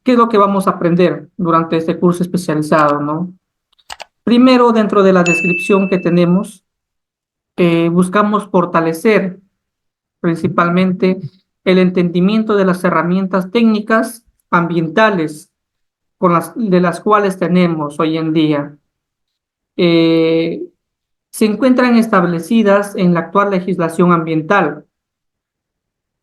¿qué es lo que vamos a aprender durante este curso especializado, no? Primero, dentro de la descripción que tenemos, buscamos fortalecer principalmente el entendimiento de las herramientas técnicas ambientales de las cuales tenemos hoy en día. Eh, Se encuentran establecidas en la actual legislación ambiental,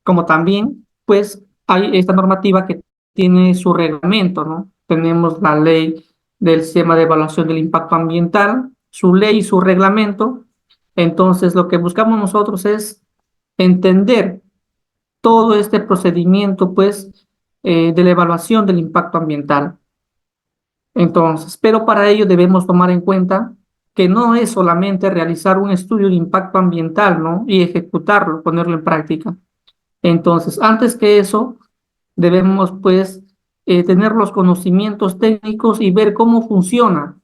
como también, pues, hay esta normativa que tiene su reglamento, ¿no? Tenemos la ley del sistema de evaluación del impacto ambiental, su ley y su reglamento. Entonces, lo que buscamos nosotros es entender todo este procedimiento, pues, de la evaluación del impacto ambiental. Entonces, pero para ello debemos tomar en cuenta que no es solamente realizar un estudio de impacto ambiental, ¿no? Y ejecutarlo, ponerlo en práctica. Entonces, antes que eso, debemos, pues, tener los conocimientos técnicos y ver cómo funciona,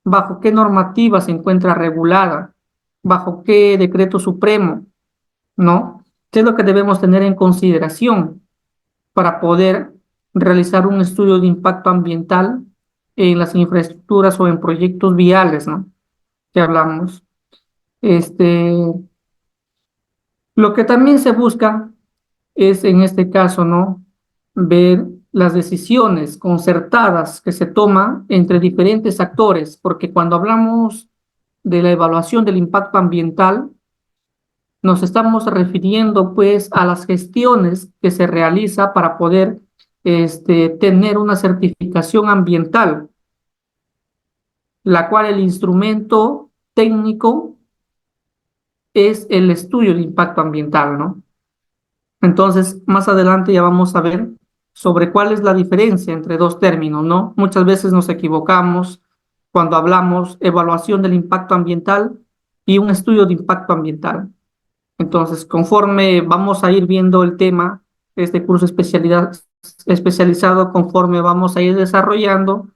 bajo qué normativa se encuentra regulada, bajo qué decreto supremo, ¿no? ¿Qué es lo que debemos tener en consideración para poder realizar un estudio de impacto ambiental en las infraestructuras o en proyectos viales, ¿no? Que hablamos. Este, lo que también se busca es, en este caso, ¿no? Ver las decisiones concertadas que se toman entre diferentes actores, porque cuando hablamos de la evaluación del impacto ambiental, nos estamos refiriendo pues a las gestiones que se realiza para poder tener una certificación ambiental, la cual el instrumento técnico es el estudio de impacto ambiental, ¿no? Entonces, más adelante ya vamos a ver sobre cuál es la diferencia entre dos términos, ¿no? Muchas veces nos equivocamos cuando hablamos evaluación del impacto ambiental y un estudio de impacto ambiental. Entonces, conforme vamos a ir viendo el tema, este curso especializado, conforme vamos a ir desarrollando,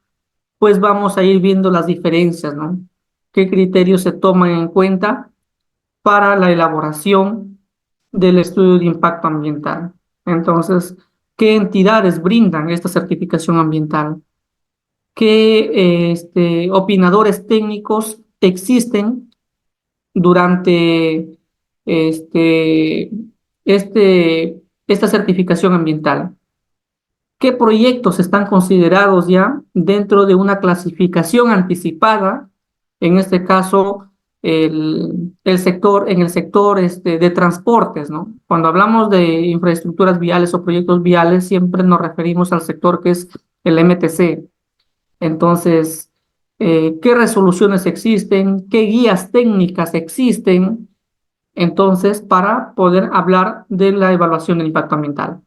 pues vamos a ir viendo las diferencias, ¿no? ¿Qué criterios se toman en cuenta para la elaboración del estudio de impacto ambiental? Entonces, ¿qué entidades brindan esta certificación ambiental? ¿Qué opinadores técnicos existen durante este, esta certificación ambiental? ¿Qué proyectos están considerados ya dentro de una clasificación anticipada? En este caso, en el sector de transportes, ¿no? Cuando hablamos de infraestructuras viales o proyectos viales, siempre nos referimos al sector que es el MTC. Entonces, ¿qué resoluciones existen? ¿Qué guías técnicas existen? Entonces, para poder hablar de la evaluación del impacto ambiental.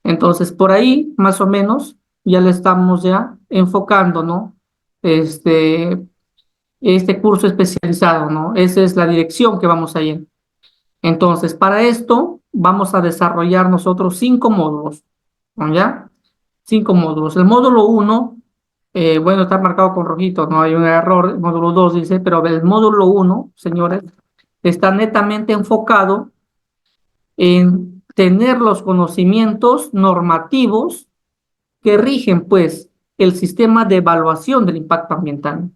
Entonces, por ahí, más o menos, ya le estamos ya enfocando, ¿no? Este, este curso especializado, ¿no? Esa es la dirección que vamos a ir. Entonces, para esto, vamos a desarrollar nosotros 5 módulos, ¿no? ¿Ya? 5 módulos. El módulo uno, bueno, está marcado con rojito, no hay un error. El módulo 2 dice, pero el módulo uno, señores, está netamente enfocado en tener los conocimientos normativos que rigen, pues, el sistema de evaluación del impacto ambiental,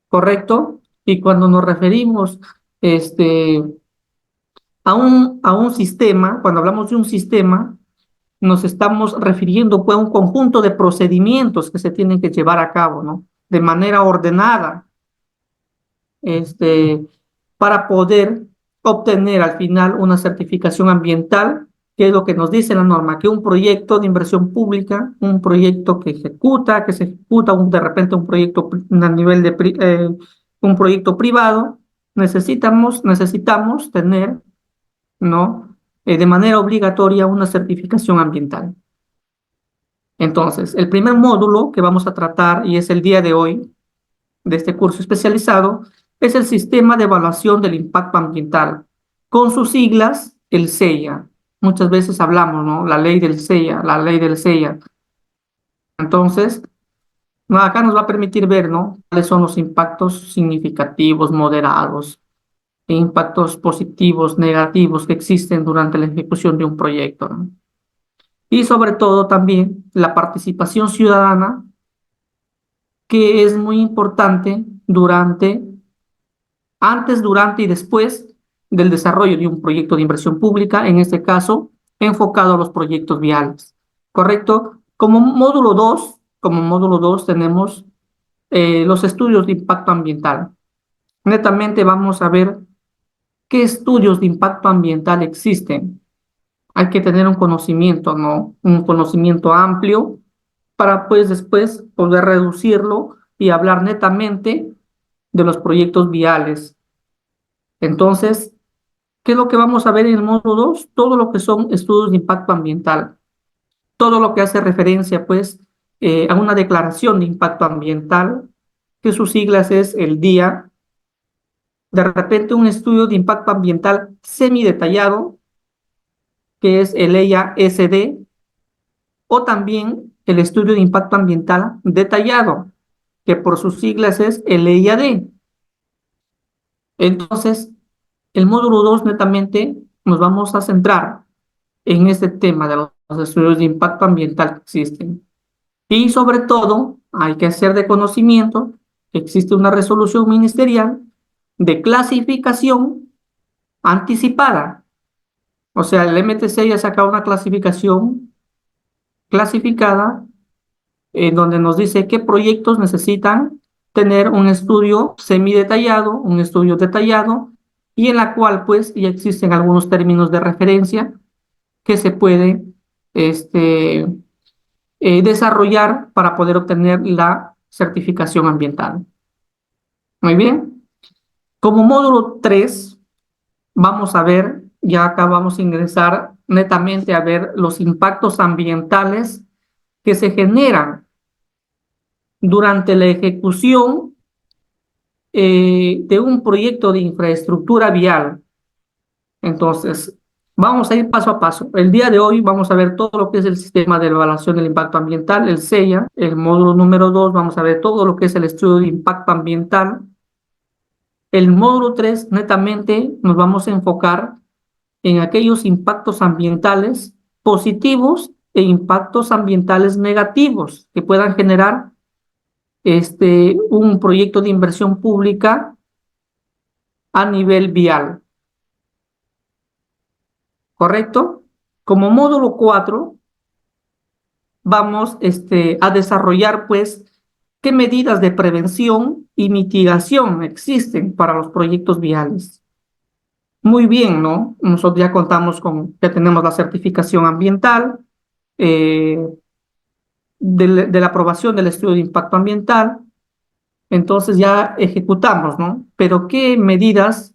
¿correcto? Y cuando nos referimos este, a un sistema, cuando hablamos de un sistema, nos estamos refiriendo pues, a un conjunto de procedimientos que se tienen que llevar a cabo, ¿no? De manera ordenada, este, para poder obtener al final una certificación ambiental, que es lo que nos dice la norma, que un proyecto de inversión pública, un proyecto que se ejecuta de repente un proyecto a nivel un proyecto privado, necesitamos tener, ¿no? De manera obligatoria una certificación ambiental. Entonces, el primer módulo que vamos a tratar, y es el día de hoy, de este curso especializado, es el Sistema de Evaluación del Impacto Ambiental, con sus siglas, el SEIA. Muchas veces hablamos, ¿no? La ley del SEIA, la ley del SEIA. Entonces, no, acá nos va a permitir ver, ¿no? Cuáles son los impactos significativos, moderados, e impactos positivos, negativos que existen durante la ejecución de un proyecto, ¿no? y sobre todo también la participación ciudadana, que es muy importante antes, durante y después del desarrollo de un proyecto de inversión pública, en este caso, enfocado a los proyectos viales. ¿Correcto? Como módulo 2 tenemos los estudios de impacto ambiental. Netamente vamos a ver qué estudios de impacto ambiental existen. Hay que tener un conocimiento, ¿no? Un conocimiento amplio para pues después poder reducirlo y hablar netamente de los proyectos viales. Entonces, ¿qué es lo que vamos a ver en el módulo 2? Todo lo que son estudios de impacto ambiental, todo lo que hace referencia pues a una declaración de impacto ambiental, que sus siglas es el DIA. De repente un estudio de impacto ambiental semidetallado, que es el EIA-SD, o también el estudio de impacto ambiental detallado, que por sus siglas es el EIA-D. Entonces, el módulo 2 netamente nos vamos a centrar en este tema de los estudios de impacto ambiental que existen. Y sobre todo, hay que hacer de conocimiento que existe una resolución ministerial de clasificación anticipada. O sea, el MTC ya saca una clasificación clasificada en donde nos dice qué proyectos necesitan tener un estudio semidetallado, un estudio detallado, y en la cual pues ya existen algunos términos de referencia que se puede este, desarrollar para poder obtener la certificación ambiental. Muy bien. Como módulo 3 vamos a ver, ya acá vamos a ingresar netamente a ver los impactos ambientales que se generan durante la ejecución de un proyecto de infraestructura vial. Entonces, vamos a ir paso a paso. El día de hoy vamos a ver todo lo que es el sistema de evaluación del impacto ambiental, el SEIA. El módulo número 2 vamos a ver todo lo que es el estudio de impacto ambiental. El módulo 3 netamente nos vamos a enfocar en aquellos impactos ambientales positivos e impactos ambientales negativos que puedan generar un proyecto de inversión pública a nivel vial, ¿correcto? Como módulo 4 vamos a desarrollar, pues, qué medidas de prevención y mitigación existen para los proyectos viales. Muy bien, ¿no? Nosotros ya contamos con que tenemos la certificación ambiental, eh, de la aprobación del estudio de impacto ambiental, entonces ya ejecutamos, ¿no? Pero ¿qué medidas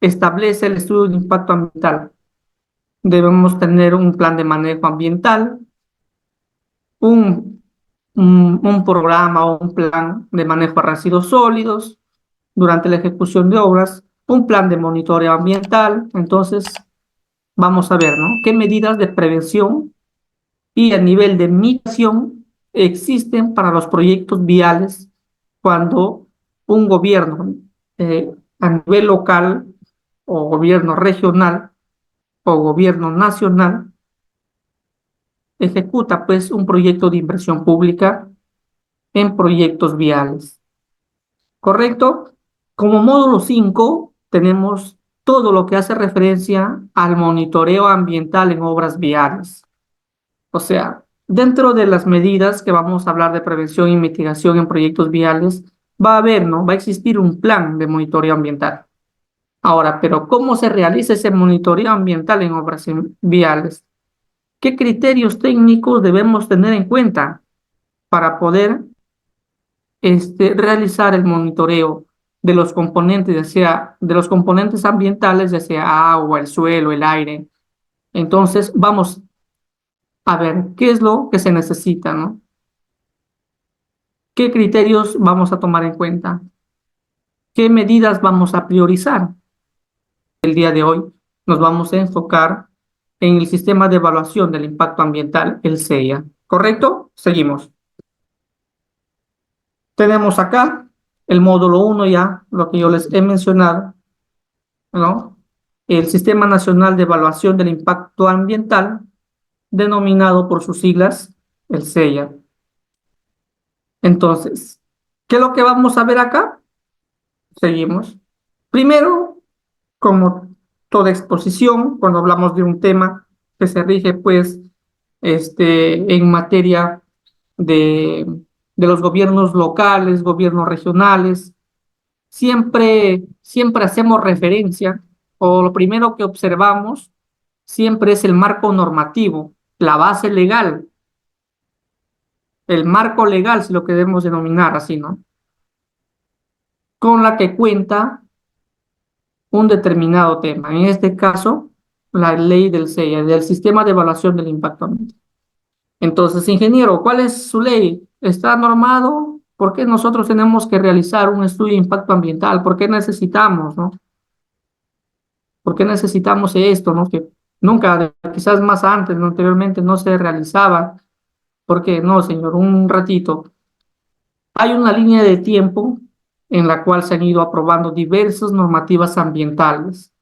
establece el estudio de impacto ambiental? Debemos tener un plan de manejo ambiental, un, un programa o un plan de manejo de residuos sólidos durante la ejecución de obras, un plan de monitoreo ambiental. Entonces, vamos a ver, ¿no? ¿Qué medidas de prevención y a nivel de mitigación existen para los proyectos viales cuando un gobierno a nivel local o gobierno regional o gobierno nacional ejecuta pues un proyecto de inversión pública en proyectos viales? ¿Correcto? Como módulo 5 tenemos todo lo que hace referencia al monitoreo ambiental en obras viales. O sea, dentro de las medidas que vamos a hablar de prevención y mitigación en proyectos viales, va a haber, ¿no? Va a existir un plan de monitoreo ambiental. Ahora, pero ¿cómo se realiza ese monitoreo ambiental en obras viales? ¿Qué criterios técnicos debemos tener en cuenta para poder realizar el monitoreo de los componentes, ya sea de los componentes ambientales, ya sea agua, el suelo, el aire? Entonces, vamos a ver qué es lo que se necesita, ¿no? ¿Qué criterios vamos a tomar en cuenta? ¿Qué medidas vamos a priorizar? El día de hoy nos vamos a enfocar en el sistema de evaluación del impacto ambiental, el SEIA. ¿Correcto? Seguimos. Tenemos acá el módulo 1 ya, lo que yo les he mencionado, ¿no? El Sistema Nacional de Evaluación del Impacto Ambiental, denominado por sus siglas el SEIA. Entonces, ¿qué es lo que vamos a ver acá? Seguimos. Primero, como toda exposición, cuando hablamos de un tema que se rige, pues, en materia de, de los gobiernos locales, gobiernos regionales, siempre hacemos referencia, o lo primero que observamos siempre es el marco normativo, la base legal, el marco legal, si lo queremos denominar así, ¿no? Con la que cuenta un determinado tema. En este caso, la ley del SEIA, del Sistema de Evaluación del Impacto Ambiental. Entonces, ingeniero, ¿cuál es su ley? ¿Está normado? ¿Por qué nosotros tenemos que realizar un estudio de impacto ambiental? ¿Por qué necesitamos, no? ¿Por qué necesitamos esto, no? Que nunca, quizás más antes, ¿no? Anteriormente no se realizaba. ¿Por qué? No, señor, un ratito. Hay una línea de tiempo en la cual se han ido aprobando diversas normativas ambientales.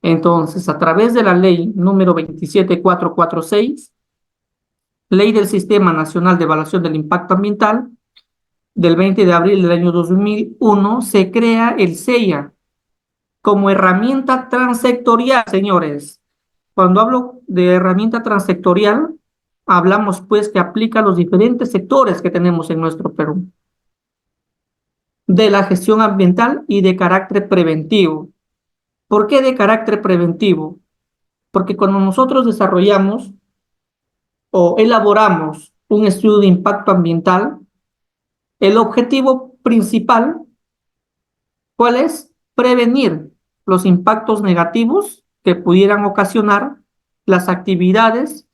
Entonces, a través de la ley número 27446, ley del Sistema Nacional de Evaluación del Impacto Ambiental, del 20 de abril del año 2001, se crea el SEIA como herramienta transsectorial, señores. Cuando hablo de herramienta transsectorial, hablamos pues que aplica a los diferentes sectores que tenemos en nuestro Perú, de la gestión ambiental y de carácter preventivo. ¿Por qué de carácter preventivo? Porque cuando nosotros desarrollamos o elaboramos un estudio de impacto ambiental, el objetivo principal, ¿cuál es? Prevenir los impactos negativos que pudieran ocasionar las actividades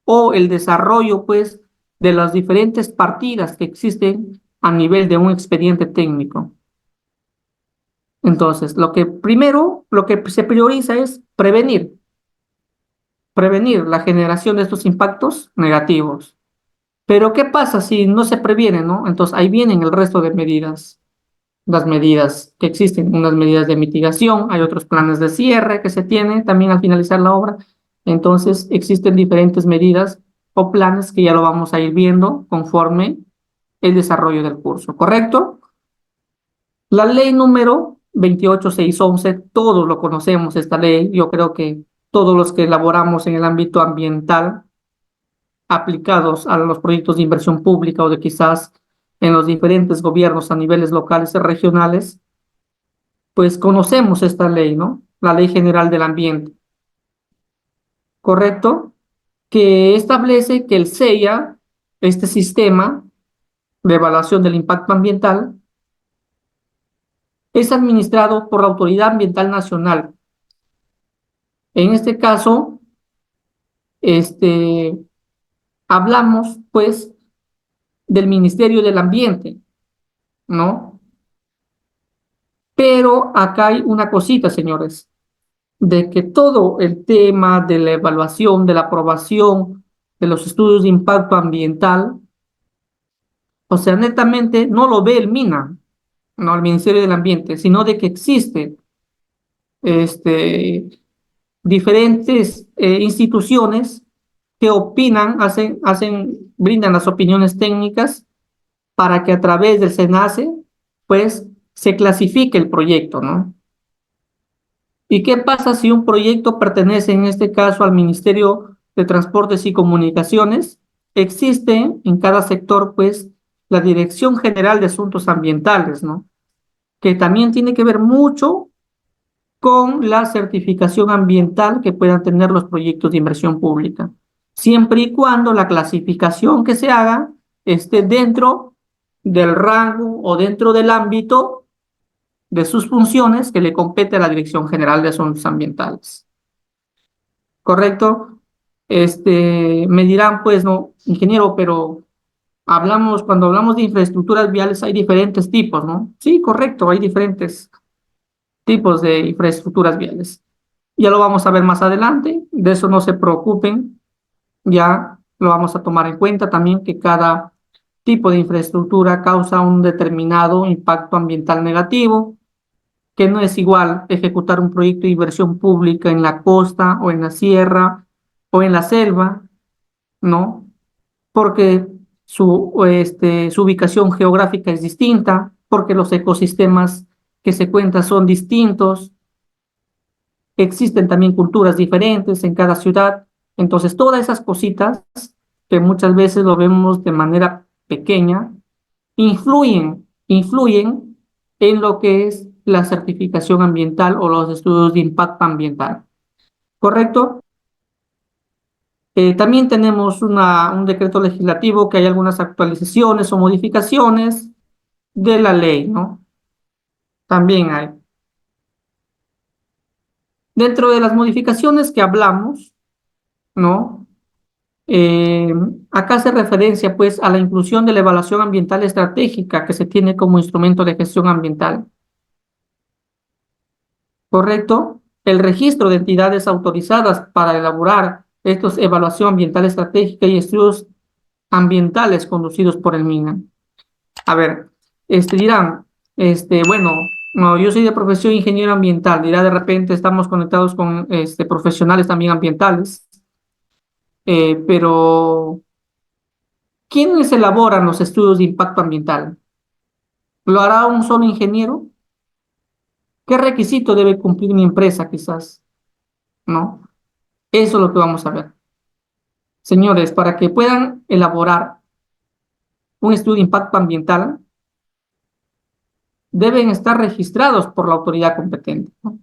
o el desarrollo, pues, de las diferentes partidas que existen a nivel de un expediente técnico. Entonces, lo que se prioriza es prevenir la generación de estos impactos negativos. Pero ¿qué pasa si no se previene, no? Entonces ahí vienen el resto de medidas, las medidas que existen, unas medidas de mitigación, hay otros planes de cierre que se tienen también al finalizar la obra. Entonces existen diferentes medidas o planes que ya lo vamos a ir viendo conforme el desarrollo del curso, ¿correcto? La ley número 28611, todos lo conocemos, esta ley, yo creo que todos los que elaboramos en el ámbito ambiental aplicados a los proyectos de inversión pública o de quizás en los diferentes gobiernos a niveles locales y regionales, pues conocemos esta ley, ¿no? La Ley General del Ambiente, ¿correcto? Que establece que el SEIA, este sistema de evaluación del impacto ambiental, es administrado por la Autoridad Ambiental Nacional. En este caso, este, hablamos, pues, del Ministerio del Ambiente, ¿no? Pero acá hay una cosita, señores, de que todo el tema de la evaluación, de la aprobación de los estudios de impacto ambiental, o sea, netamente no lo ve el MINA, no el Ministerio del Ambiente, sino de que existen este, diferentes instituciones que opinan, brindan las opiniones técnicas para que a través del SENACE, pues, se clasifique el proyecto, ¿no? ¿Y qué pasa si un proyecto pertenece, en este caso, al Ministerio de Transportes y Comunicaciones? Existe en cada sector, pues, la Dirección General de Asuntos Ambientales, ¿no? Que también tiene que ver mucho con la certificación ambiental que puedan tener los proyectos de inversión pública, siempre y cuando la clasificación que se haga esté dentro del rango o dentro del ámbito de sus funciones que le compete a la Dirección General de Asuntos Ambientales. ¿Correcto? Me dirán, pues, no, ingeniero, pero cuando hablamos de infraestructuras viales hay diferentes tipos, ¿no? Sí, correcto, hay diferentes tipos de infraestructuras viales. Ya lo vamos a ver más adelante, de eso no se preocupen, ya lo vamos a tomar en cuenta también que cada tipo de infraestructura causa un determinado impacto ambiental negativo, que no es igual ejecutar un proyecto de inversión pública en la costa o en la sierra o en la selva ¿no? Porque su ubicación geográfica es distinta, porque los ecosistemas que se cuentan son distintos, existen también culturas diferentes en cada ciudad. Entonces, todas esas cositas que muchas veces lo vemos de manera pequeña, influyen en lo que es la certificación ambiental o los estudios de impacto ambiental. ¿Correcto? También tenemos un decreto legislativo que hay algunas actualizaciones o modificaciones de la ley, ¿no? También hay. Dentro de las modificaciones que hablamos, ¿no? Eh, Acá hace referencia, pues, a la inclusión de la evaluación ambiental estratégica que se tiene como instrumento de gestión ambiental, ¿correcto? El registro de entidades autorizadas para elaborar estos evaluación ambiental estratégica y estudios ambientales conducidos por el MINA. A ver, dirán, bueno, no, yo soy de profesión ingeniero ambiental, dirá de repente estamos conectados con profesionales también ambientales, pero ¿quiénes elaboran los estudios de impacto ambiental? ¿Lo hará un solo ingeniero? ¿Qué requisito debe cumplir mi empresa quizás? ¿No? Eso es lo que vamos a ver. Señores, para que puedan elaborar un estudio de impacto ambiental, deben estar registrados por la autoridad competente, ¿no?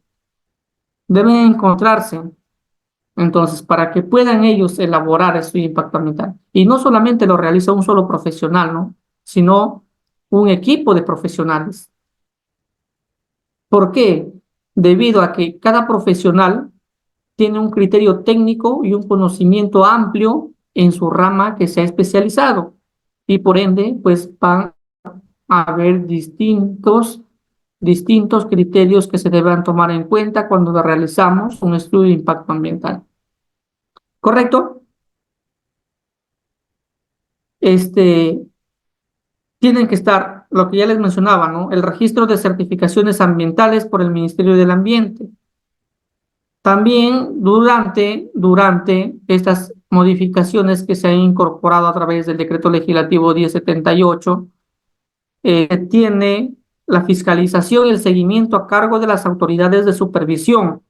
Deben encontrarse. Entonces, para que puedan ellos elaborar estudio de impacto ambiental, y no solamente lo realiza un solo profesional, ¿no? Sino un equipo de profesionales. ¿Por qué? Debido a que cada profesional tiene un criterio técnico y un conocimiento amplio en su rama que se ha especializado. Y por ende, pues van a haber distintos criterios que se deberán tomar en cuenta cuando realizamos un estudio de impacto ambiental. ¿Correcto? Este, Tienen que estar, lo que ya les mencionaba, ¿no? El registro de certificaciones ambientales por el Ministerio del Ambiente. También durante estas modificaciones que se han incorporado a través del decreto legislativo 1078, tiene la fiscalización y el seguimiento a cargo de las autoridades de supervisión,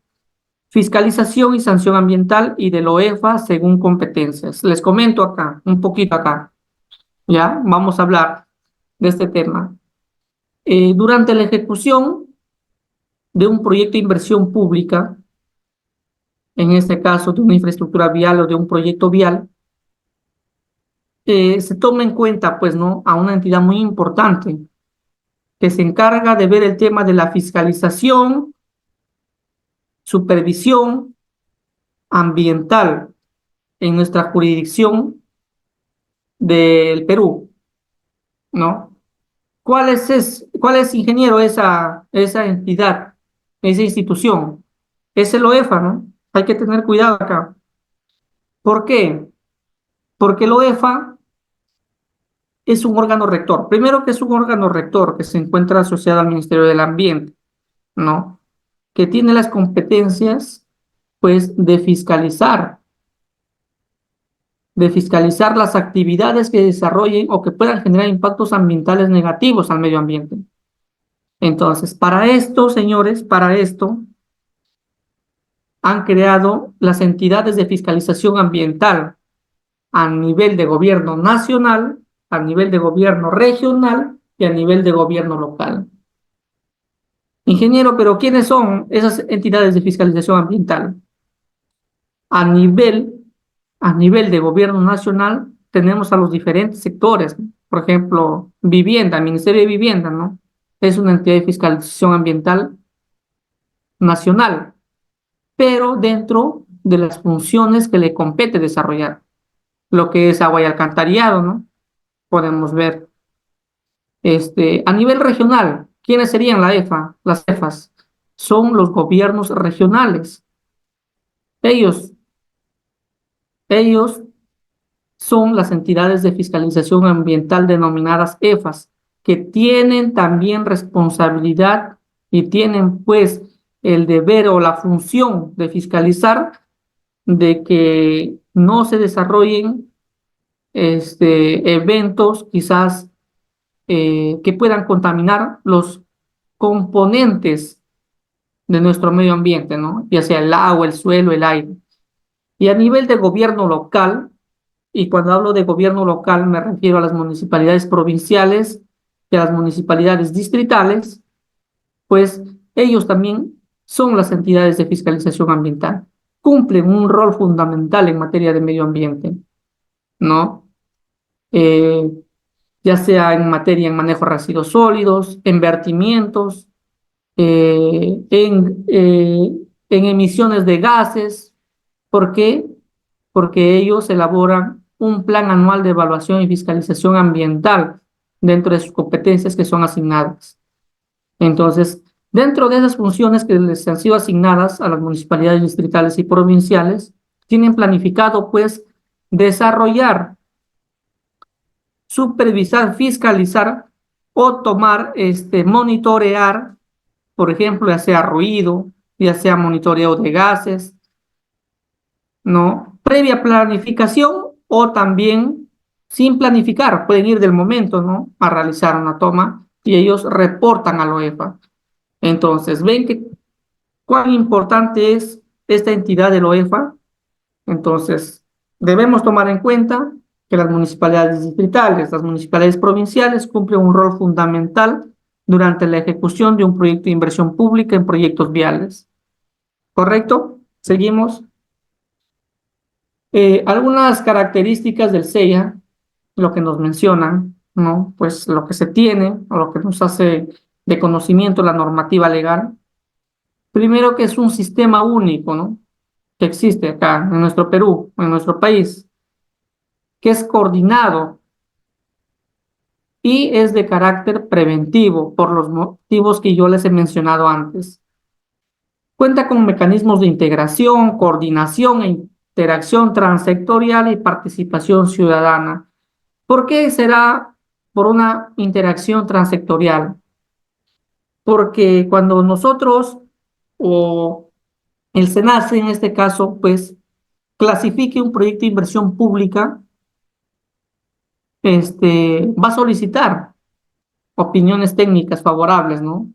fiscalización y sanción ambiental y de la OEFA según competencias. Les comento acá, un poquito acá, ¿ya? Vamos a hablar de este tema. Durante la ejecución de un proyecto de inversión pública, en este caso de una infraestructura vial o de un proyecto vial, se toma en cuenta, pues, ¿no? A una entidad muy importante que se encarga de ver el tema de la fiscalización, supervisión ambiental en nuestra jurisdicción del Perú, ¿no? ¿Cuál es, ingeniero, esa entidad, esa institución? Es el OEFA, ¿no? Hay que tener cuidado acá. ¿Por qué? Porque el OEFA es un órgano rector. Primero que es un órgano rector que se encuentra asociado al Ministerio del Ambiente, ¿no? Que tiene las competencias, pues, de fiscalizar las actividades que desarrollen o que puedan generar impactos ambientales negativos al medio ambiente. Entonces, para esto, señores, para esto, han creado las entidades de fiscalización ambiental a nivel de gobierno nacional, a nivel de gobierno regional y a nivel de gobierno local. Ingeniero, pero ¿quiénes son esas entidades de fiscalización ambiental? A nivel, a nivel de gobierno nacional tenemos a los diferentes sectores, ¿no? Por ejemplo, vivienda, el Ministerio de Vivienda, ¿no? Es una entidad de fiscalización ambiental nacional, pero dentro de las funciones que le compete desarrollar, lo que es agua y alcantarillado, ¿no? Podemos ver, a nivel regional, ¿quiénes serían la EFA? Las EFAs son los gobiernos regionales. Ellos, ellos son las entidades de fiscalización ambiental denominadas EFAs, que tienen también responsabilidad y tienen, pues, el deber o la función de fiscalizar de que no se desarrollen eventos quizás que puedan contaminar los componentes de nuestro medio ambiente, ¿no? Ya sea el agua, el suelo, el aire. Y a nivel de gobierno local, y cuando hablo de gobierno local me refiero a las municipalidades provinciales y a las municipalidades distritales, pues ellos también son las entidades de fiscalización ambiental. Cumplen un rol fundamental en materia de medio ambiente, ¿no? Eh, ya sea en materia en manejo de residuos sólidos, en vertimientos, en emisiones de gases. ¿Por qué? Porque ellos elaboran un plan anual de evaluación y fiscalización ambiental dentro de sus competencias que son asignadas. Entonces, dentro de esas funciones que les han sido asignadas a las municipalidades distritales y provinciales, tienen planificado, pues, desarrollar, supervisar, fiscalizar o tomar, monitorear, por ejemplo, ya sea ruido, ya sea monitoreo de gases, ¿no? Previa planificación o también sin planificar, pueden ir del momento, ¿no? A realizar una toma y ellos reportan a la OEFA. Entonces, ven que cuán importante es esta entidad de la OEFA. Entonces, debemos tomar en cuenta que las municipalidades distritales, las municipalidades provinciales cumplen un rol fundamental durante la ejecución de un proyecto de inversión pública en proyectos viales. ¿Correcto? Seguimos. Algunas características del CEIA, lo que nos mencionan, ¿no? Pues lo que se tiene o lo que nos hace de conocimiento la normativa legal. Primero que es un sistema único, ¿no? Que existe acá en nuestro Perú, en nuestro país, que es coordinado y es de carácter preventivo por los motivos que yo les he mencionado antes. Cuenta con mecanismos de integración, coordinación e interacción transsectorial y participación ciudadana. ¿Por qué será por una interacción transsectorial? Porque cuando nosotros o el SENACE en este caso, pues clasifique un proyecto de inversión pública, va a solicitar opiniones técnicas favorables, ¿no?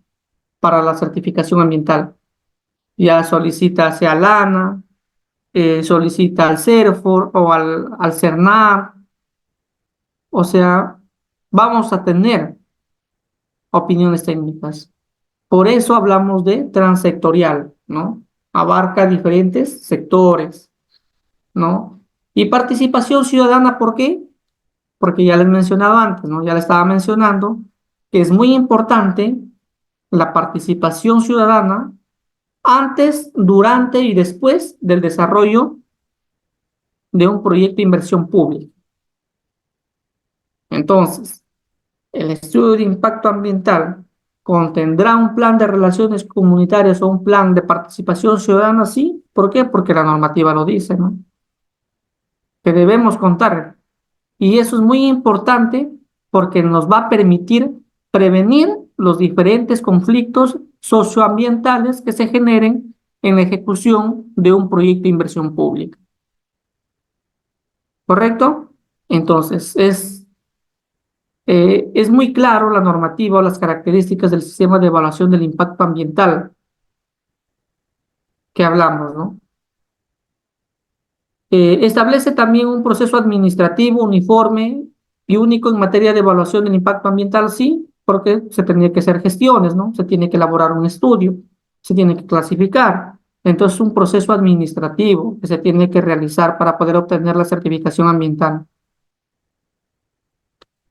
Para la certificación ambiental. Ya solicita hacia Lana, solicita al CERFOR o al CERNAR, o sea, vamos a tener opiniones técnicas. Por eso hablamos de transsectorial, ¿no? Abarca diferentes sectores, ¿no? Y participación ciudadana, ¿por qué? Porque ya les he mencionado antes, ¿no? Ya les estaba mencionando que es muy importante la participación ciudadana antes, durante y después del desarrollo de un proyecto de inversión pública. Entonces, el estudio de impacto ambiental contendrá un plan de relaciones comunitarias o un plan de participación ciudadana, sí. ¿Por qué? Porque la normativa lo dice, ¿no? Que debemos contar. Y eso es muy importante porque nos va a permitir prevenir los diferentes conflictos socioambientales que se generen en la ejecución de un proyecto de inversión pública. ¿Correcto? Entonces, es muy claro la normativa o las características del sistema de evaluación del impacto ambiental que hablamos, ¿no? Establece también un proceso administrativo uniforme y único en materia de evaluación del impacto ambiental, sí, porque se tendría que hacer gestiones, ¿no? Se tiene que elaborar un estudio, se tiene que clasificar. Entonces, un proceso administrativo que se tiene que realizar para poder obtener la certificación ambiental.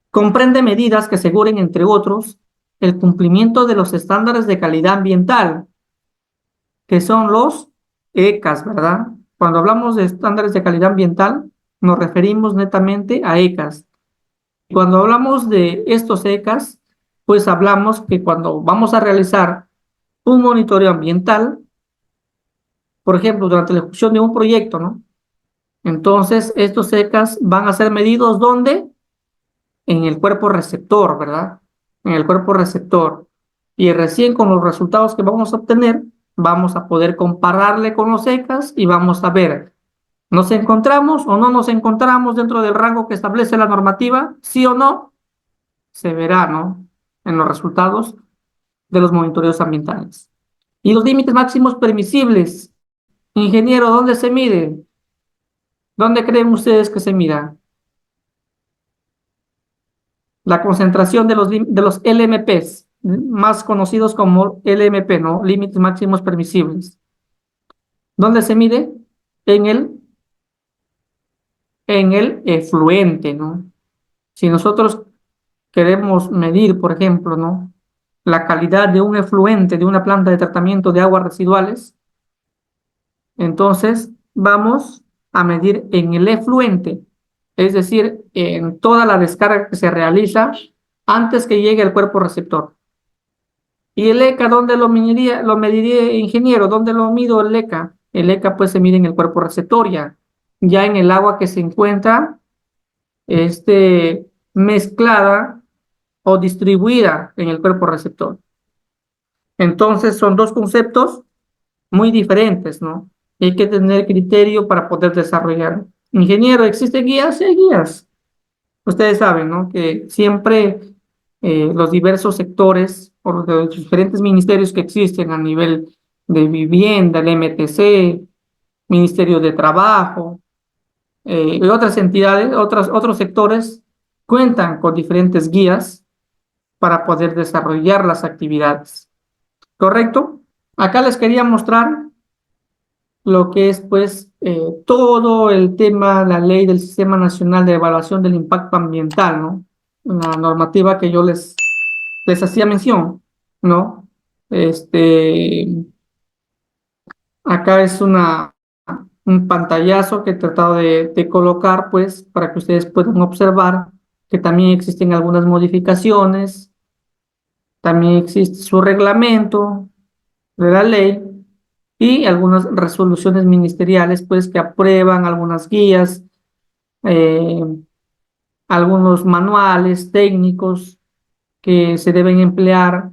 Comprende medidas que aseguren, entre otros, el cumplimiento de los estándares de calidad ambiental, que son los ECAS, ¿verdad? Cuando hablamos de estándares de calidad ambiental, nos referimos netamente a ECAS. Cuando hablamos de estos ECAS, pues hablamos que cuando vamos a realizar un monitoreo ambiental, por ejemplo, durante la ejecución de un proyecto, ¿no? Entonces, estos ECAS van a ser medidos ¿dónde? En el cuerpo receptor, ¿verdad? En el cuerpo receptor. Y recién con los resultados que vamos a obtener, vamos a poder compararle con los ECAS y vamos a ver ¿Nos encontramos o no nos encontramos dentro del rango que establece la normativa? ¿Sí o no? Se verá, ¿no? En los resultados de los monitoreos ambientales. Y los límites máximos permisibles. Ingeniero, ¿dónde se mide? ¿Dónde creen ustedes que se mida? La concentración de los LMPs, más conocidos como LMP, ¿no? Límites máximos permisibles. ¿Dónde se mide? En el efluente, ¿no? Si nosotros queremos medir, por ejemplo, ¿no? La calidad de un efluente de una planta de tratamiento de aguas residuales, entonces vamos a medir en el efluente, es decir, en toda la descarga que se realiza antes que llegue al cuerpo receptor. ¿Y el ECA dónde lo mediría, ingeniero? ¿Dónde lo mido el ECA? El ECA pues se mide en el cuerpo receptor ya en el agua que se encuentra mezclada o distribuida en el cuerpo receptor. Entonces son dos conceptos muy diferentes, ¿no? Hay que tener criterio para poder desarrollar. Ingeniero, ¿existen guías? Sí, hay guías. Ustedes saben, ¿no? Que siempre los diversos sectores o los diferentes ministerios que existen a nivel de vivienda, el MTC, Ministerio de Trabajo, y otras entidades, otros sectores cuentan con diferentes guías para poder desarrollar las actividades. ¿Correcto? Acá les quería mostrar lo que es, pues, todo el tema, la ley del Sistema Nacional de Evaluación del Impacto Ambiental, ¿no? La normativa que yo les hacía mención, ¿no? Este, acá es un pantallazo que he tratado de colocar, pues, para que ustedes puedan observar que también existen algunas modificaciones, también existe su reglamento de la ley y algunas resoluciones ministeriales, pues, que aprueban algunas guías, eh, algunos manuales técnicos que se deben emplear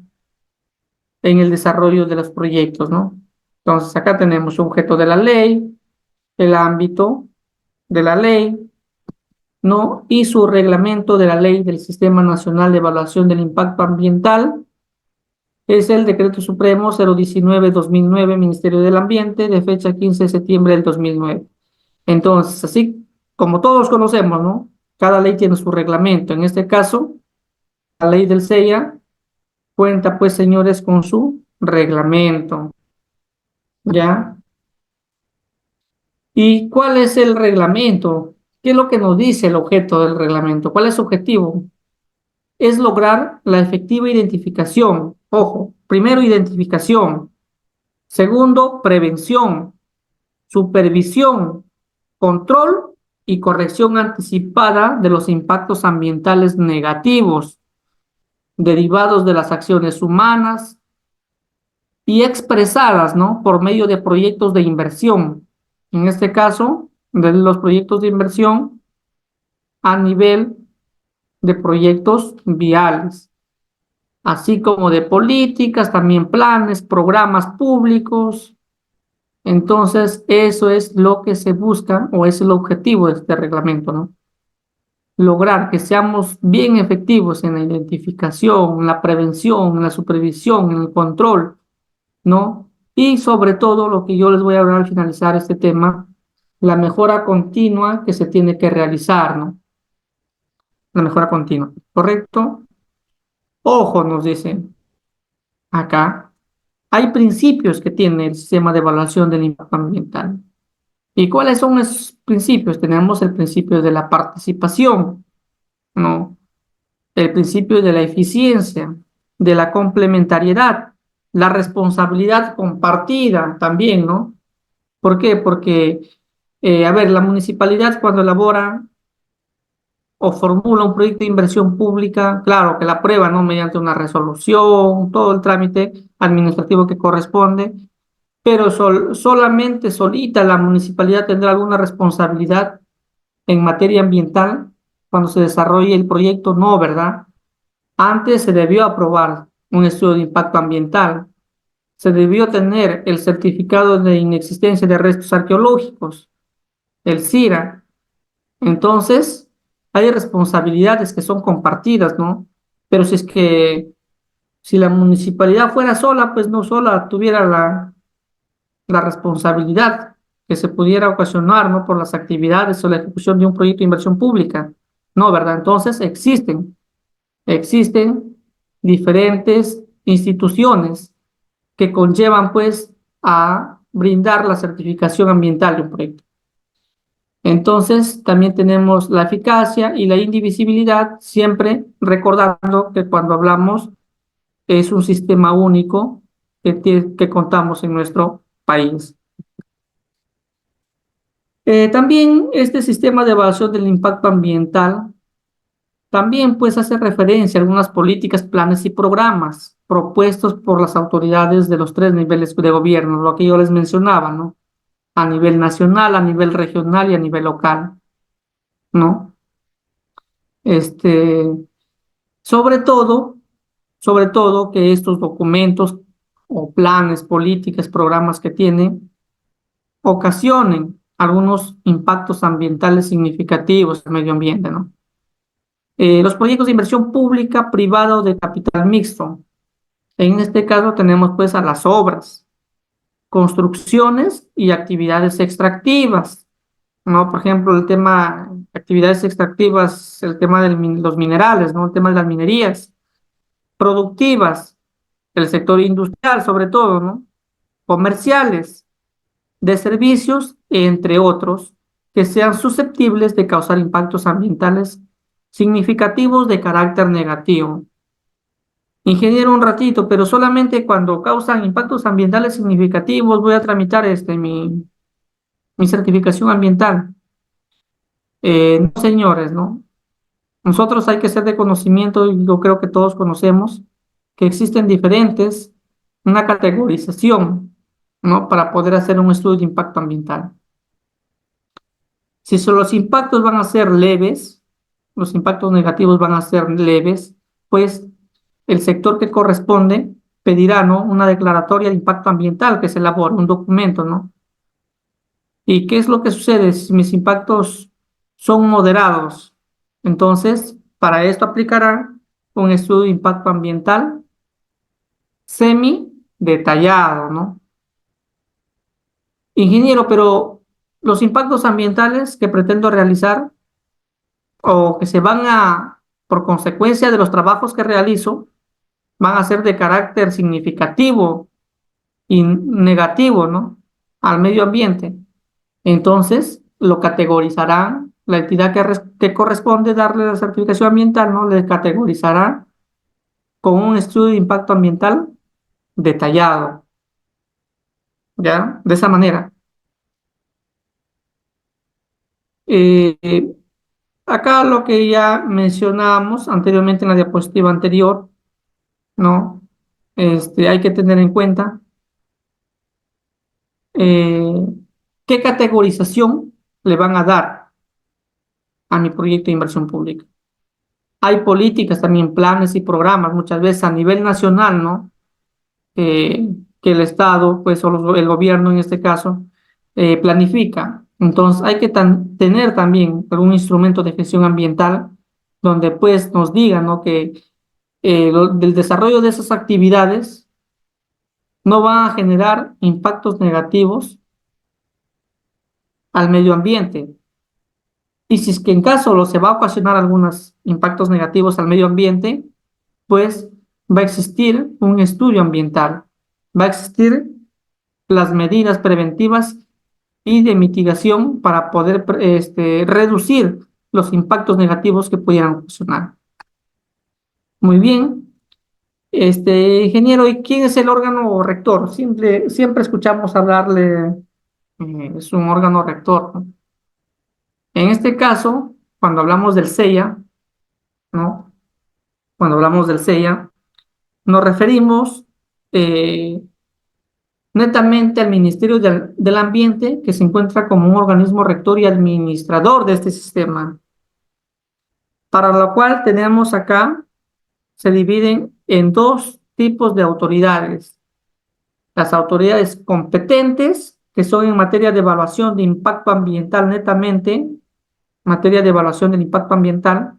en el desarrollo de los proyectos, ¿no? Entonces, acá tenemos objeto de la ley, el ámbito de la ley, ¿no? Y su reglamento de la ley del Sistema Nacional de Evaluación del Impacto Ambiental, es el Decreto Supremo 019-2009, Ministerio del Ambiente, de fecha 15 de septiembre del 2009. Entonces, así como todos conocemos, ¿no? Cada ley tiene su reglamento. En este caso, la ley del CEIA cuenta, pues, señores, con su reglamento, ¿ya? ¿Y cuál es el reglamento? ¿Qué es lo que nos dice el objeto del reglamento? ¿Cuál es su objetivo? Es lograr la efectiva identificación. Ojo, primero identificación. Segundo, prevención, supervisión, control y corrección anticipada de los impactos ambientales negativos derivados de las acciones humanas y expresadas, ¿no? Por medio de proyectos de inversión. En este caso, de los proyectos de inversión a nivel de proyectos viales, así como de políticas, también planes, programas públicos. Entonces, eso es lo que se busca o es el objetivo de este reglamento, ¿no? Lograr que seamos bien efectivos en la identificación, en la prevención, en la supervisión, en el control, ¿no? Y sobre todo, lo que yo les voy a hablar al finalizar este tema, la mejora continua que se tiene que realizar, ¿no? La mejora continua, ¿correcto? Ojo, nos dicen acá, hay principios que tiene el sistema de evaluación del impacto ambiental. ¿Y cuáles son esos principios? Tenemos el principio de la participación, ¿no? El principio de la eficiencia, de la complementariedad, la responsabilidad compartida también, ¿no? ¿Por qué? Porque, a ver, la municipalidad cuando elabora o formula un proyecto de inversión pública, claro que la aprueba, ¿no? Mediante una resolución, todo el trámite administrativo que corresponde, pero solamente solita la municipalidad tendrá alguna responsabilidad en materia ambiental cuando se desarrolle el proyecto, no, ¿verdad? Antes se debió aprobar un estudio de impacto ambiental, se debió tener el certificado de inexistencia de restos arqueológicos, el CIRA. Entonces, hay responsabilidades que son compartidas, ¿no? Pero si la municipalidad fuera sola, pues no sola tuviera la responsabilidad que se pudiera ocasionar, ¿no? Por las actividades o la ejecución de un proyecto de inversión pública. No, ¿verdad? Entonces, existen diferentes instituciones que conllevan, pues, a brindar la certificación ambiental de un proyecto. Entonces, también tenemos la eficacia y la indivisibilidad, siempre recordando que cuando hablamos es un sistema único que contamos en nuestro país. También este sistema de evaluación del impacto ambiental también pues hace referencia a algunas políticas, planes y programas propuestos por las autoridades de los tres niveles de gobierno, lo que yo les mencionaba, ¿no? A nivel nacional, a nivel regional y a nivel local, ¿no? Este, sobre todo, sobre todo que estos documentos o planes, políticas, programas que tienen ocasionen algunos impactos ambientales significativos al medio ambiente, ¿no? Los proyectos de inversión pública, privada o de capital mixto. En este caso tenemos pues a las obras, construcciones y actividades extractivas, ¿no? Por ejemplo, el tema, actividades extractivas, el tema de los minerales, ¿no? El tema de las minerías, productivas, el sector industrial sobre todo, ¿no? Comerciales, de servicios, entre otros, que sean susceptibles de causar impactos ambientales significativos de carácter negativo. Ingeniero, un ratito, pero solamente cuando causan impactos ambientales significativos voy a tramitar mi certificación ambiental. No, señores, ¿no? Nosotros hay que ser de conocimiento, y yo creo que todos conocemos que existen diferentes, una categorización, ¿no? Para poder hacer un estudio de impacto ambiental. Si los impactos van a ser leves, los impactos negativos van a ser leves, pues el sector que corresponde pedirá, ¿no? Una declaratoria de impacto ambiental que se elabore, un documento, ¿no? ¿Y qué es lo que sucede si mis impactos son moderados? Entonces, para esto aplicará un estudio de impacto ambiental semi detallado, ¿no? Ingeniero, pero los impactos ambientales que pretendo realizar o que se van por consecuencia de los trabajos que realizo, van a ser de carácter significativo y negativo, ¿no? Al medio ambiente. Entonces, lo categorizarán, la entidad que corresponde darle la certificación ambiental, ¿no? Le categorizará con un estudio de impacto ambiental detallado, ¿ya? De esa manera. Eh, eh, Acá lo que ya mencionamos anteriormente en la diapositiva anterior, ¿no? Hay que tener en cuenta eh, qué categorización le van a dar a mi proyecto de inversión pública. Hay políticas también, planes y programas, muchas veces a nivel nacional, ¿no? Que el Estado, pues, o el gobierno en este caso, planifica. Entonces, hay que tener también algún instrumento de gestión ambiental donde, pues, nos digan, ¿no? Que del desarrollo de esas actividades no van a generar impactos negativos al medio ambiente. Y si es que en caso se va a ocasionar algunos impactos negativos al medio ambiente, pues va a existir un estudio ambiental, va a existir las medidas preventivas y de mitigación para poder reducir los impactos negativos que pudieran ocasionar. Muy bien. Ingeniero, ¿y quién es el órgano rector? Siempre escuchamos hablarle, es un órgano rector, ¿no? En este caso, cuando hablamos del CEIA, ¿no? Cuando hablamos del CEIA, nos referimos eh, netamente al Ministerio del Ambiente, que se encuentra como un organismo rector y administrador de este sistema, para lo cual tenemos acá, se dividen en dos tipos de autoridades: las autoridades competentes que son en materia de evaluación de impacto ambiental netamente, materia de evaluación del impacto ambiental,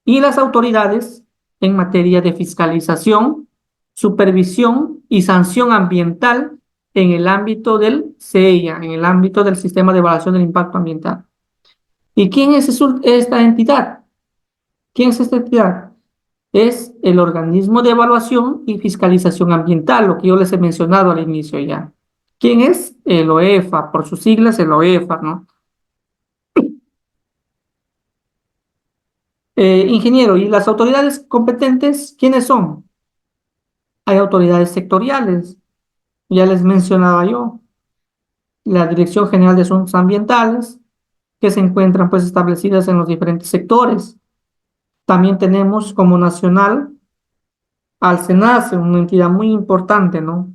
y las autoridades en materia de fiscalización, supervisión y sanción ambiental en el ámbito del SEIA, en el ámbito del Sistema de Evaluación del Impacto Ambiental. ¿Y quién es esta entidad? ¿Quién es esta entidad? Es el organismo de evaluación y fiscalización ambiental, lo que yo les he mencionado al inicio ya. ¿Quién es? El OEFA, por sus siglas el OEFA, ¿no? Ingeniero, ¿y las autoridades competentes quiénes son? Hay autoridades sectoriales, ya les mencionaba yo, la Dirección General de Asuntos Ambientales, que se encuentran pues establecidas en los diferentes sectores. También tenemos como nacional al SENACE, una entidad muy importante, ¿no?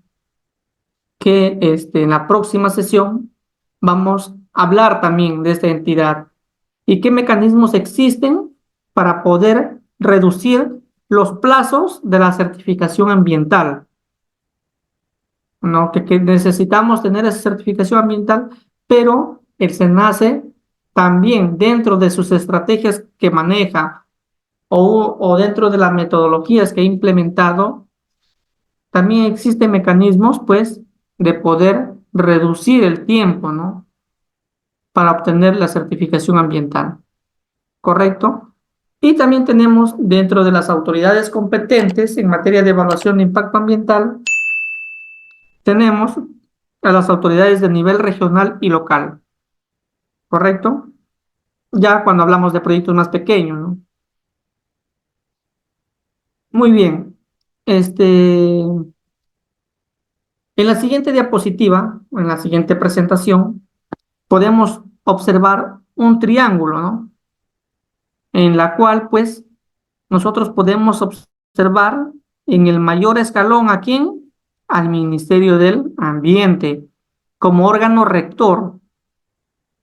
Que en la próxima sesión vamos a hablar también de esta entidad y qué mecanismos existen para poder reducir los plazos de la certificación ambiental, ¿no? Que necesitamos tener esa certificación ambiental, pero el SENACE también dentro de sus estrategias que maneja o dentro de las metodologías que ha implementado, también existen mecanismos, pues, de poder reducir el tiempo, ¿no? Para obtener la certificación ambiental, ¿correcto? Y también tenemos dentro de las autoridades competentes en materia de evaluación de impacto ambiental, tenemos a las autoridades de nivel regional y local, ¿correcto? Ya cuando hablamos de proyectos más pequeños, ¿no? Muy bien. En la siguiente diapositiva, en la siguiente presentación, podemos observar un triángulo, ¿no? En la cual, pues, nosotros podemos observar en el mayor escalón a quién, al Ministerio del Ambiente, como órgano rector.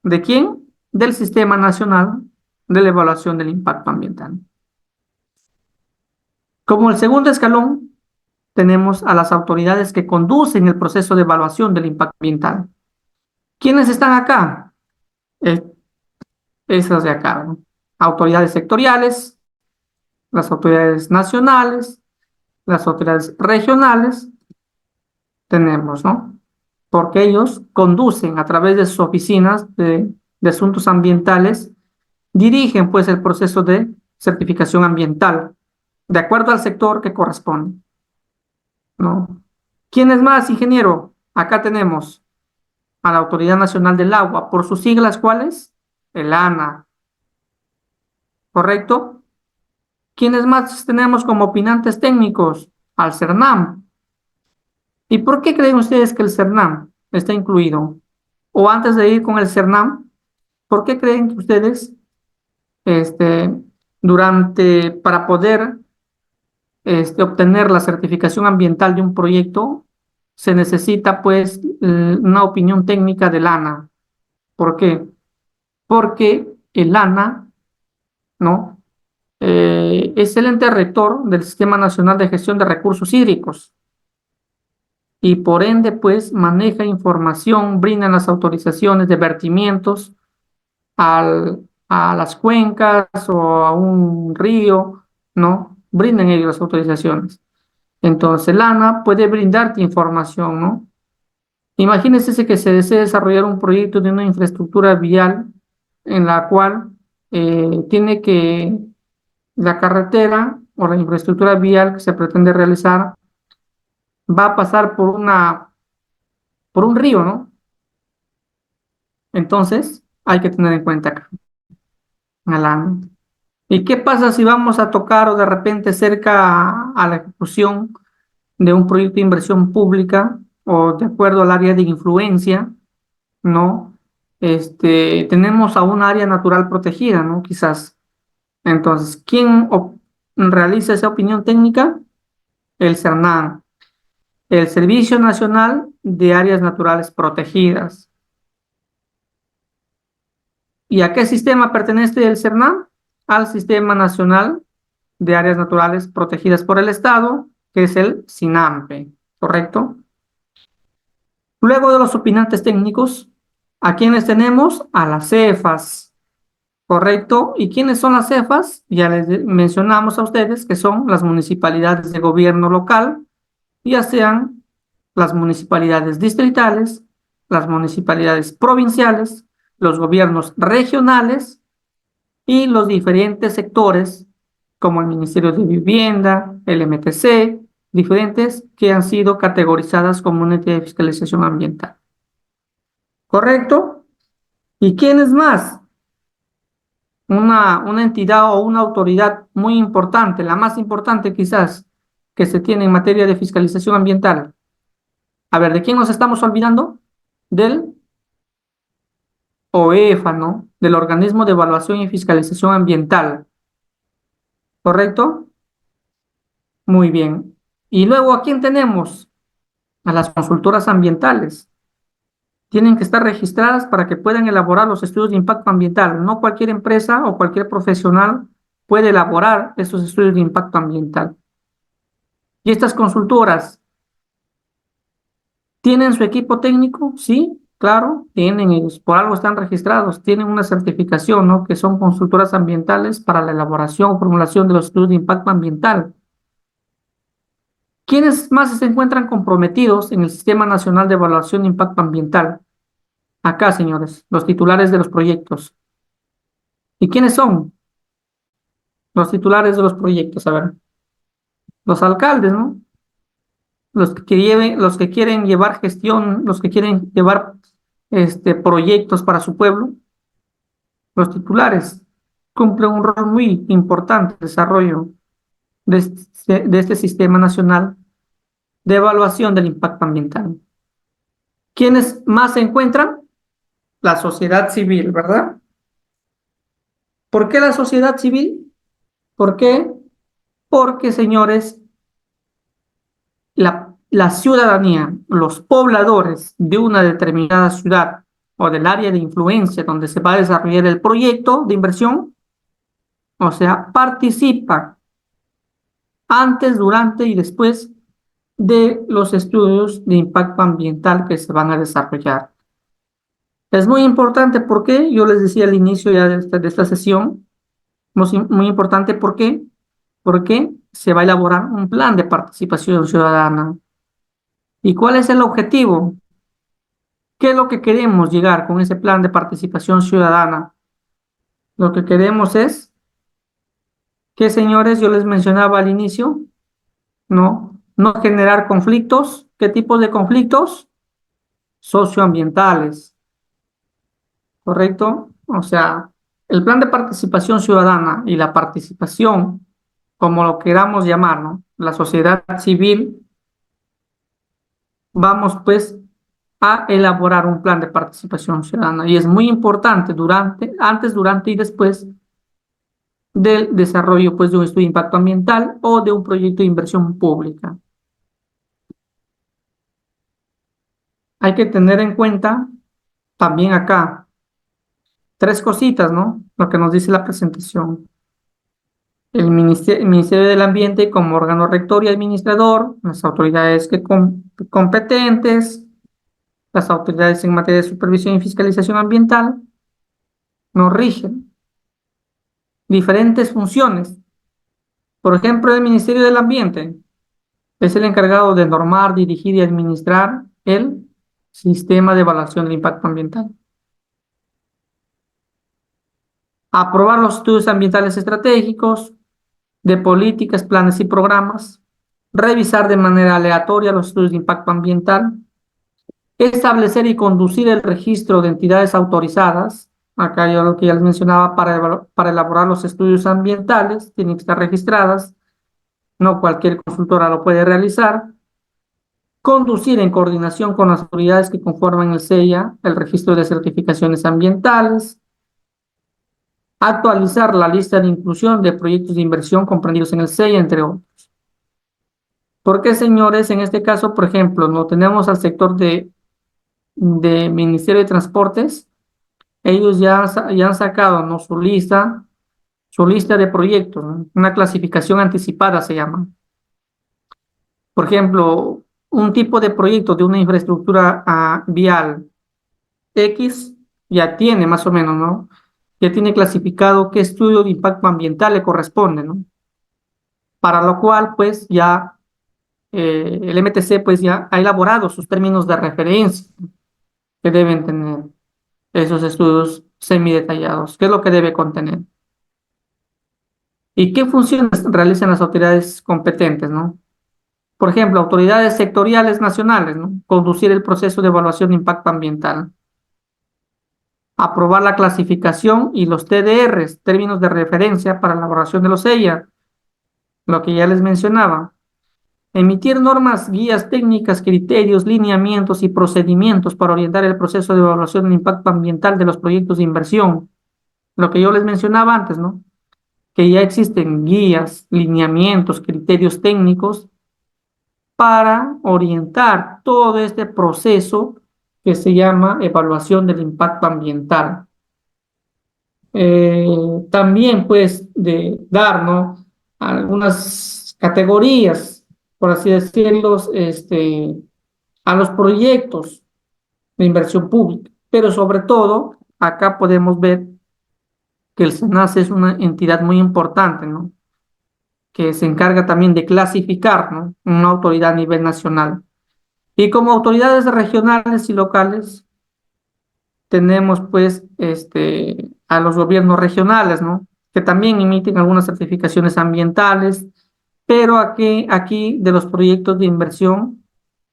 ¿De quién? Del Sistema Nacional de la Evaluación del Impacto Ambiental. Como el segundo escalón, tenemos a las autoridades que conducen el proceso de evaluación del impacto ambiental. ¿Quiénes están acá? Eh, Esas de acá, ¿no? Autoridades sectoriales, las autoridades nacionales, las autoridades regionales, tenemos, ¿no? Porque ellos conducen a través de sus oficinas de asuntos ambientales, dirigen pues el proceso de certificación ambiental, de acuerdo al sector que corresponde, ¿no? ¿Quién es más, ingeniero? Acá tenemos a la Autoridad Nacional del Agua, por sus siglas, ¿cuáles? El ANA, ¿correcto? ¿Quiénes más tenemos como opinantes técnicos? Al CERNAM. ¿Y por qué creen ustedes que el CERNAM está incluido? O antes de ir con el CERNAM, ¿por qué creen que ustedes, este, para poder obtener la certificación ambiental de un proyecto, se necesita pues una opinión técnica del ANA? ¿Por qué? Porque el ANA, ¿no? Es el ente rector del Sistema Nacional de Gestión de Recursos Hídricos y por ende, pues, maneja información, brinda las autorizaciones de vertimientos a las cuencas o a un río, ¿no? Brindan ellos las autorizaciones. Entonces, el ANA puede brindarte información, ¿no? Imagínense que se desea desarrollar un proyecto de una infraestructura vial en la cual tiene que la carretera o la infraestructura vial que se pretende realizar va a pasar por un río, ¿no? Entonces, hay que tener en cuenta acá, Alan. ¿Y qué pasa si vamos a tocar o de repente cerca a la ejecución de un proyecto de inversión pública o de acuerdo al área de influencia, ¿no? Tenemos a un área natural protegida, ¿no? Quizás. Entonces, ¿quién realiza esa opinión técnica? El CERNAN, el Servicio Nacional de Áreas Naturales Protegidas. ¿Y a qué sistema pertenece el CERNAM? Al Sistema Nacional de Áreas Naturales Protegidas por el Estado, que es el SINAMPE, ¿correcto? Luego de los opinantes técnicos, ¿a quiénes tenemos? A las cefas, ¿correcto? ¿Y quiénes son las cefas? Ya les mencionamos a ustedes que son las municipalidades de gobierno local, ya sean las municipalidades distritales, las municipalidades provinciales, los gobiernos regionales y los diferentes sectores como el Ministerio de Vivienda, el MTC, diferentes que han sido categorizadas como una entidad de fiscalización ambiental. ¿Correcto? ¿Y quién es más? Una entidad o una autoridad muy importante, la más importante quizás que se tiene en materia de fiscalización ambiental. A ver, ¿de quién nos estamos olvidando? Del OEFA, ¿no? Del Organismo de Evaluación y Fiscalización Ambiental. ¿Correcto? Muy bien. Y luego, ¿a quién tenemos? A las consultoras ambientales. Tienen que estar registradas para que puedan elaborar los estudios de impacto ambiental. No cualquier empresa o cualquier profesional puede elaborar estos estudios de impacto ambiental. ¿Y estas consultoras tienen su equipo técnico? Sí, claro, tienen ellos. Por algo están registrados. Tienen una certificación, ¿no? Que son consultoras ambientales para la elaboración o formulación de los estudios de impacto ambiental. ¿Quiénes más se encuentran comprometidos en el Sistema Nacional de Evaluación de Impacto Ambiental? Acá, señores, los titulares de los proyectos. ¿Y quiénes son los titulares de los proyectos? A ver, los alcaldes, ¿no? Los que quieren llevar gestión, los que quieren llevar proyectos para su pueblo, los titulares cumplen un rol muy importante en el desarrollo de este Sistema Nacional de Evaluación del Impacto Ambiental. ¿Quiénes más se encuentran? La sociedad civil, ¿verdad? ¿Por qué la sociedad civil? ¿Por qué? Porque, señores, la ciudadanía, los pobladores de una determinada ciudad o del área de influencia donde se va a desarrollar el proyecto de inversión, o sea, participa antes, durante y después de los estudios de impacto ambiental que se van a desarrollar. Es muy importante porque yo les decía al inicio ya de esta sesión, muy importante porque se va a elaborar un plan de participación ciudadana. ¿Y cuál es el objetivo? ¿Qué es lo que queremos llegar con ese plan de participación ciudadana? Lo que queremos es que, señores, yo les mencionaba al inicio, no generar conflictos. ¿Qué tipos de conflictos? Socioambientales, ¿correcto? O sea, el plan de participación ciudadana y la participación, como lo queramos llamar, ¿no? La sociedad civil, vamos pues a elaborar un plan de participación ciudadana y es muy importante antes, durante y después del desarrollo pues de un estudio de impacto ambiental o de un proyecto de inversión pública. Hay que tener en cuenta también acá tres cositas, ¿no? Lo que nos dice la presentación. El Ministerio del Ambiente como órgano rector y administrador, las autoridades competentes, las autoridades en materia de supervisión y fiscalización ambiental, nos rigen diferentes funciones. Por ejemplo, el Ministerio del Ambiente es el encargado de normar, dirigir y administrar el sistema de evaluación del impacto ambiental. Aprobar los estudios ambientales estratégicos, de políticas, planes y programas. Revisar de manera aleatoria los estudios de impacto ambiental. Establecer y conducir el registro de entidades autorizadas. Acá yo lo que ya les mencionaba, para elaborar los estudios ambientales, tienen que estar registradas. No cualquier consultora lo puede realizar. Conducir en coordinación con las autoridades que conforman el SEIA, el registro de certificaciones ambientales. Actualizar la lista de inclusión de proyectos de inversión comprendidos en el SEIA, entre otros. ¿Por qué, señores? En este caso, por ejemplo, no tenemos al sector de Ministerio de Transportes. Ellos ya han sacado, ¿no? Su lista de proyectos, ¿no? Una clasificación anticipada se llama. Por ejemplo, un tipo de proyecto de una infraestructura vial X, ya tiene más o menos, ¿no? Ya tiene clasificado qué estudio de impacto ambiental le corresponde, ¿no? Para lo cual, pues ya el MTC, pues ya ha elaborado sus términos de referencia que deben tener esos estudios semidetallados, qué es lo que debe contener y qué funciones realizan las autoridades competentes, ¿no? Por ejemplo, autoridades sectoriales nacionales, ¿no? Conducir el proceso de evaluación de impacto ambiental, aprobar la clasificación y los TDRs, términos de referencia para la elaboración de los EIA, lo que ya les mencionaba, emitir normas, guías técnicas, criterios, lineamientos y procedimientos para orientar el proceso de evaluación del impacto ambiental de los proyectos de inversión, lo que yo les mencionaba antes, ¿no? Que ya existen guías, lineamientos, criterios técnicos para orientar todo este proceso que se llama evaluación del impacto ambiental. También, pues, de dar, ¿no? Algunas categorías, por así decirlo, a los proyectos de inversión pública. Pero sobre todo, acá podemos ver que el SENACE es una entidad muy importante, ¿no? Que se encarga también de clasificar, ¿no? Una autoridad a nivel nacional. Y como autoridades regionales y locales, tenemos pues a los gobiernos regionales, ¿no? Que también emiten algunas certificaciones ambientales, pero aquí de los proyectos de inversión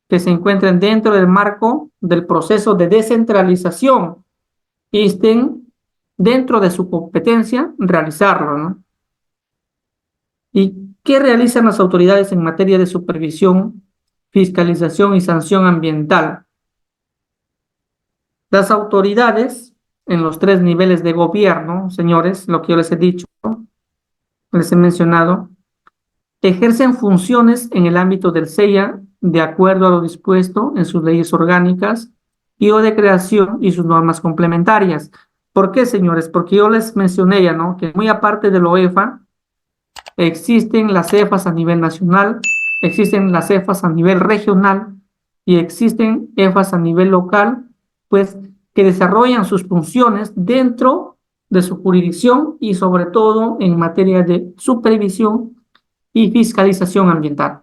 que se encuentren dentro del marco del proceso de descentralización y estén dentro de su competencia realizarlo, ¿no? ¿Y qué realizan las autoridades en materia de supervisión, fiscalización y sanción ambiental? Las autoridades en los tres niveles de gobierno, señores, lo que yo les he dicho, les he mencionado, ejercen funciones en el ámbito del CEIA de acuerdo a lo dispuesto en sus leyes orgánicas y o de creación y sus normas complementarias. ¿Por qué, señores? Porque yo les mencioné ya, ¿no? Que muy aparte de la OEFA, existen las CEFAs a nivel nacional, existen las CEFAs a nivel regional y existen EFAs a nivel local, pues que desarrollan sus funciones dentro de su jurisdicción y sobre todo en materia de supervisión y fiscalización ambiental.